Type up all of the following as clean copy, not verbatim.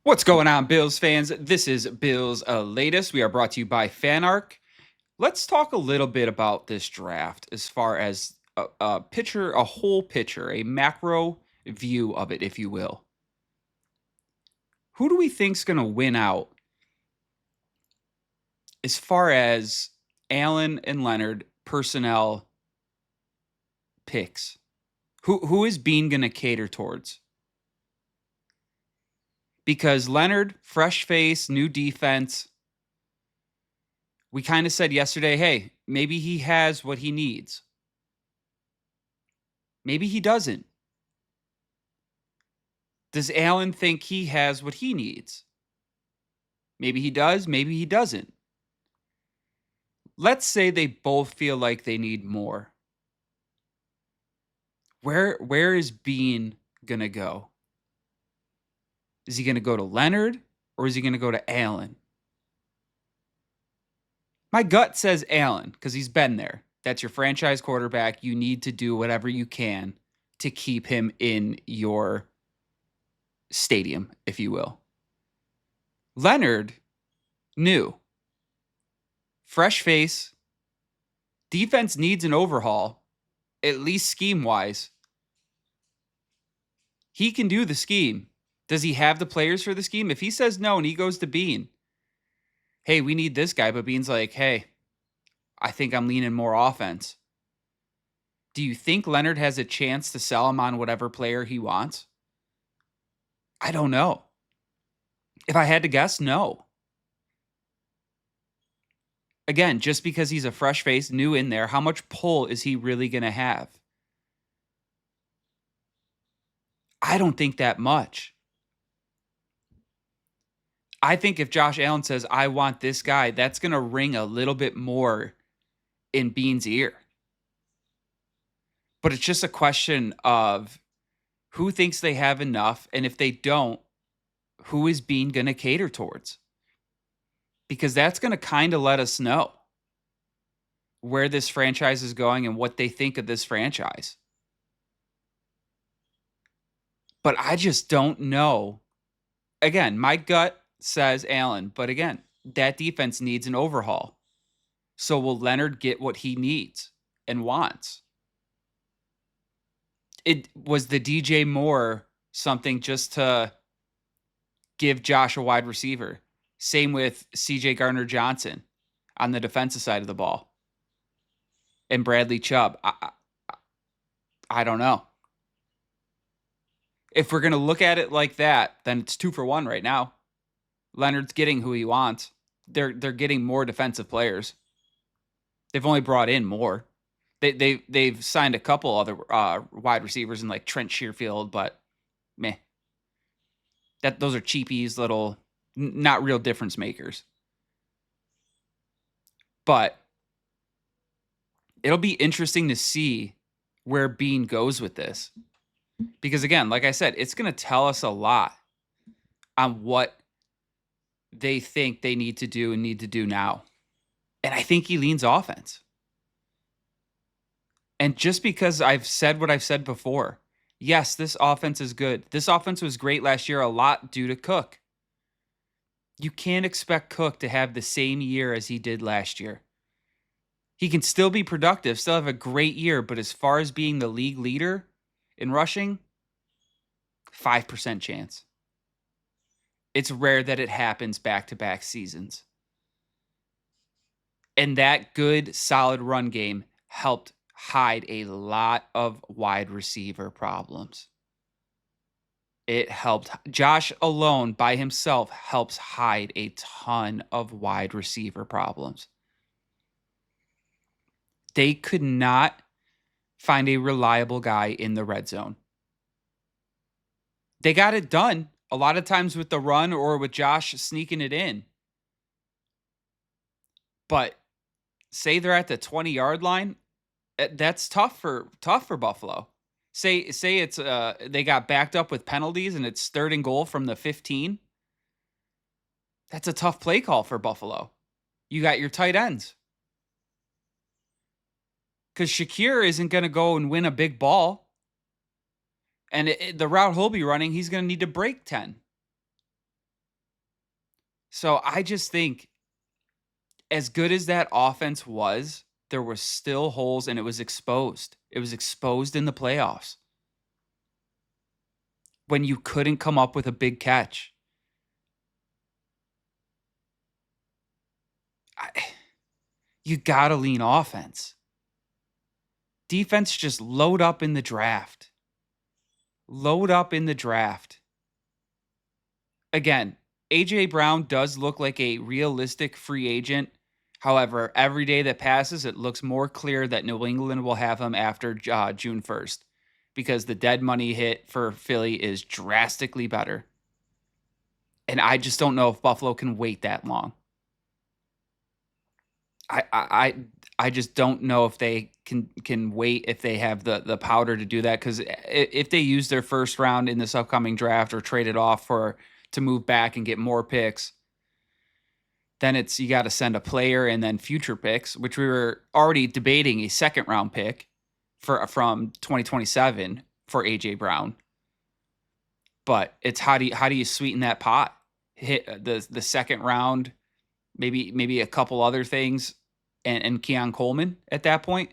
What's going on, Bills fans? This is Bills Latest. We are brought to you by FanArc. Let's talk a little bit about this draft as far as a picture, a whole picture, a macro view of it, if you will. Who do we think's going to win out as far as Allen and Leonard personnel picks? Who is Bean going to cater towards? Because Leonard, fresh face, new defense. We kind of said yesterday, hey, maybe he has what he needs. Maybe he doesn't. Does Allen think he has what he needs? Maybe he does, maybe he doesn't. Let's say they both feel like they need more. Where is Bean going to go? Is he going to go to Leonard or is he going to go to Allen? My gut says Allen because he's been there. That's your franchise quarterback. You need to do whatever you can to keep him in your stadium, if you will. Leonard, new. Fresh face. Defense needs an overhaul, at least scheme-wise. He can do the scheme. Does he have the players for the scheme? If he says no and he goes to Bean, hey, we need this guy, but Bean's like, hey, I think I'm leaning more offense. Do you think Leonard has a chance to sell him on whatever player he wants? I don't know. If I had to guess, no. Again, just because he's a fresh face, new in there, how much pull is he really going to have? I don't think that much. I think if Josh Allen says, I want this guy, that's going to ring a little bit more in Bean's ear. But it's just a question of who thinks they have enough, and if they don't, who is Bean going to cater towards? Because that's going to kind of let us know where this franchise is going and what they think of this franchise. But I just don't know. Again, my gut says Allen, but again, that defense needs an overhaul. So will Leonard get what he needs and wants? It was the DJ Moore something just to give Josh a wide receiver. Same with CJ Gardner-Johnson on the defensive side of the ball. And Bradley Chubb. I don't know. If we're going to look at it like that, then it's 2 for 1 right now. Leonard's getting who he wants. They're getting more defensive players. They've only brought in more. They've signed a couple other wide receivers in like Trent Shearfield, but meh. Those are cheapies, little, not real difference makers. But it'll be interesting to see where Bean goes with this. Because again, like I said, it's going to tell us a lot on what they think they need to do and need to do now. And I think he leans offense. And just because I've said what I've said before, yes, this offense is good. This offense was great last year, a lot due to Cook. You can't expect Cook to have the same year as he did last year. He can still be productive, still have a great year, but as far as being the league leader in rushing, 5% chance. It's rare that it happens back-to-back seasons. And that good, solid run game helped hide a lot of wide receiver problems. It helped. Josh alone by himself helps hide a ton of wide receiver problems. They could not find a reliable guy in the red zone. They got it done a lot of times with the run or with Josh sneaking it in. But say they're at the 20-yard line, that's tough for Buffalo. Say it's they got backed up with penalties and it's 3rd and goal from the 15. That's a tough play call for Buffalo. You got your tight ends. Because Shakir isn't going to go and win a big ball. And the route he'll be running, he's going to need to break 10. So I just think as good as that offense was, there were still holes and it was exposed. It was exposed in the playoffs when you couldn't come up with a big catch. I, you got to lean offense. Defense, just load up in the draft. Load up in the draft. Again, A.J. Brown does look like a realistic free agent. However, every day that passes, it looks more clear that New England will have him after June 1st because the dead money hit for Philly is drastically better. And I just don't know if Buffalo can wait that long. I just don't know if they can wait if they have the powder to do that, because if they use their first round in this upcoming draft or trade it off to move back and get more picks, then you got to send a player and then future picks, which we were already debating a second round pick from 2027 for AJ Brown. But it's how do you sweeten that pot? Hit the second round, maybe a couple other things, and Keon Coleman at that point.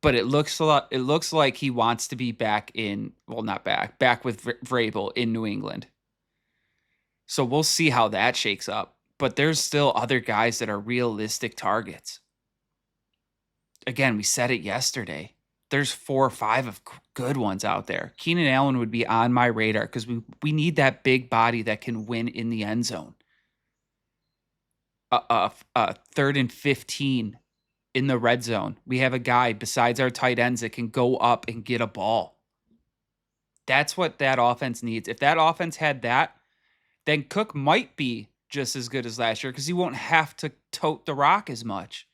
But it looks like he wants to be back with Vrabel in New England. So we'll see how that shakes up. But there's still other guys that are realistic targets. Again, we said it yesterday. There's 4 or 5 of good ones out there. Keenan Allen would be on my radar because we need that big body that can win in the end zone. 3rd and 15 in the red zone. We have a guy besides our tight ends that can go up and get a ball. That's what that offense needs. If that offense had that, then Cook might be just as good as last year because he won't have to tote the rock as much.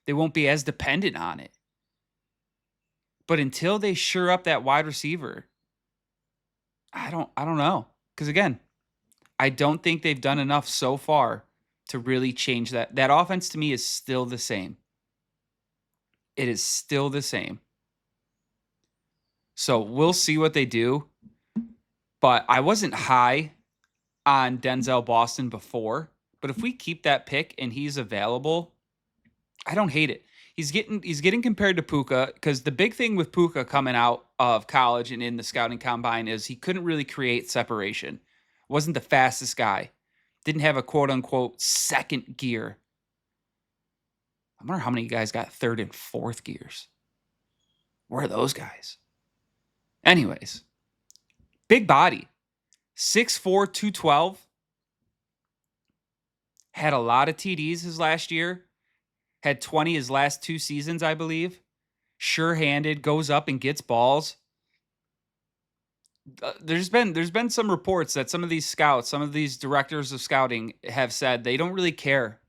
They won't be as dependent on it. But until they shore up that wide receiver, I don't know. Because again, I don't think they've done enough so far to really change that. That offense to me is still the same. It is still the same. So we'll see what they do. But I wasn't high on Denzel Boston before. But if we keep that pick and he's available, I don't hate it. He's getting compared to Puka because the big thing with Puka coming out of college and in the scouting combine is he couldn't really create separation. Wasn't the fastest guy. Didn't have a quote unquote second gear. I wonder how many guys got 3rd and 4th gears. Where are those guys? Anyways, big body. 6'4", 212. Had a lot of TDs his last year. Had 20 his last 2 seasons, I believe. Sure-handed, goes up and gets balls. There's been some reports that some of these scouts, some of these directors of scouting have said they don't really care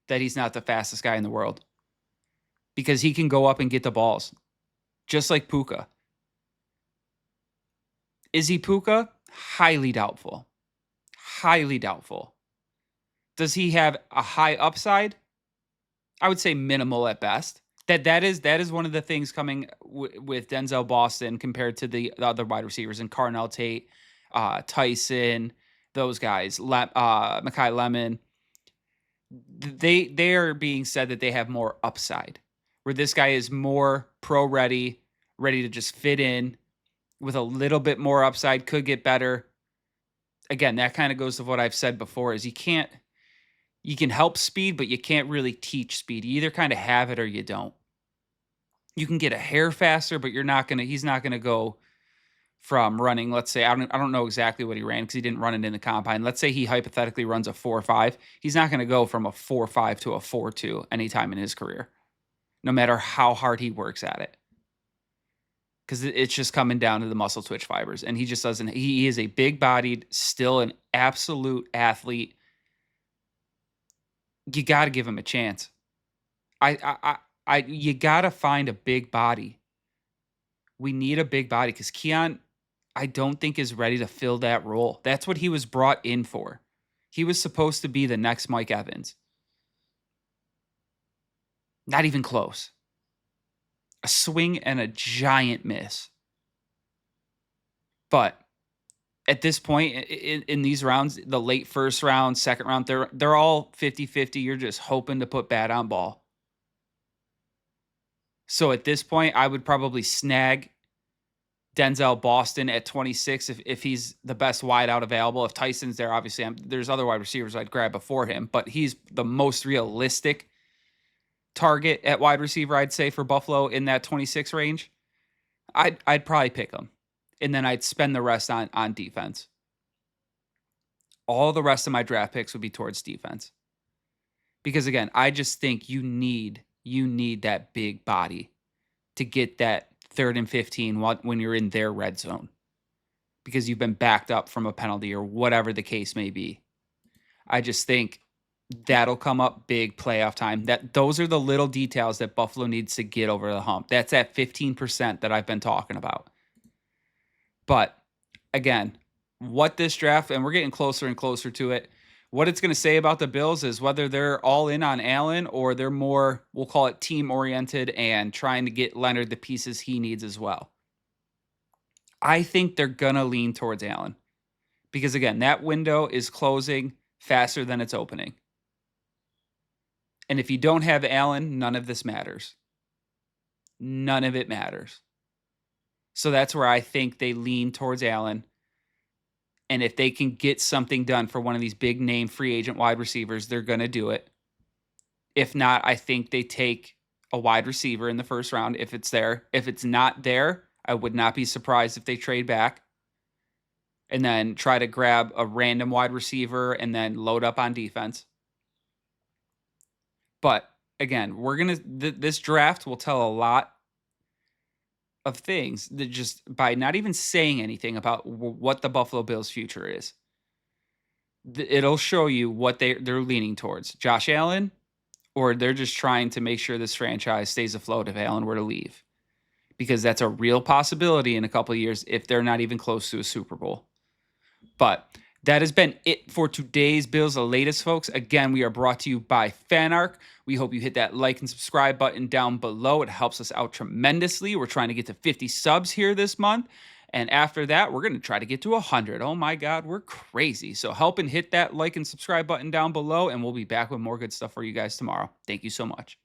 that he's not the fastest guy in the world because he can go up and get the balls, just like Puka. Is he Puka? Highly doubtful. Highly doubtful. Does he have a high upside? I would say minimal at best. That is one of the things coming with Denzel Boston compared to the other wide receivers and Carnell Tate, Tyson, those guys, Mekhi Lemon. They are being said that they have more upside, where this guy is more pro ready to just fit in with a little bit more upside, could get better. Again, that kind of goes to what I've said before: is you can help speed, but you can't really teach speed. You either kind of have it or you don't. You can get a hair faster, but he's not gonna go from running, let's say, I don't know exactly what he ran because he didn't run it in the combine. Let's say he hypothetically runs a 4.5. He's not gonna go from a 4.5 to a 4.2 anytime in his career, no matter how hard he works at it. Because it's just coming down to the muscle twitch fibers. And he just doesn't, he is a big bodied, still an absolute athlete. You got to give him a chance. You got to find a big body. We need a big body because Keon, I don't think is ready to fill that role. That's what he was brought in for. He was supposed to be the next Mike Evans. Not even close. A swing and a giant miss. But At this point in these rounds, the late first round, second round, they're all 50-50. You're just hoping to put bat on ball. So at this point, I would probably snag Denzel Boston at 26 if he's the best wideout available. If Tyson's there, obviously there's other wide receivers I'd grab before him, but he's the most realistic target at wide receiver, I'd say, for Buffalo in that 26 range. I'd probably pick him, and then I'd spend the rest on defense. All the rest of my draft picks would be towards defense. Because again, I just think you need that big body to get that 3rd and 15 when you're in their red zone, because you've been backed up from a penalty or whatever the case may be. I just think that'll come up big playoff time. Those are the little details that Buffalo needs to get over the hump. That's that 15% that I've been talking about. But again, what this draft, and we're getting closer and closer to it, what it's going to say about the Bills is whether they're all in on Allen or they're more, we'll call it team-oriented and trying to get Leonard the pieces he needs as well. I think they're going to lean towards Allen because, again, that window is closing faster than it's opening. And if you don't have Allen, none of this matters. None of it matters. So that's where I think they lean towards Allen. And if they can get something done for one of these big name free agent wide receivers, they're going to do it. If not, I think they take a wide receiver in the first round if it's there. If it's not there, I would not be surprised if they trade back and then try to grab a random wide receiver and then load up on defense. But again, this draft will tell a lot of things that just by not even saying anything about what the Buffalo Bills' future is. It'll show you what they're leaning towards. Josh Allen, or they're just trying to make sure this franchise stays afloat if Allen were to leave. Because that's a real possibility in a couple of years if they're not even close to a Super Bowl. But that has been it for today's Bills the Latest, folks. Again, we are brought to you by FanArc. We hope you hit that like and subscribe button down below. It helps us out tremendously. We're trying to get to 50 subs here this month. And after that, we're going to try to get to 100. Oh my God, we're crazy. So help and hit that like and subscribe button down below, and we'll be back with more good stuff for you guys tomorrow. Thank you so much.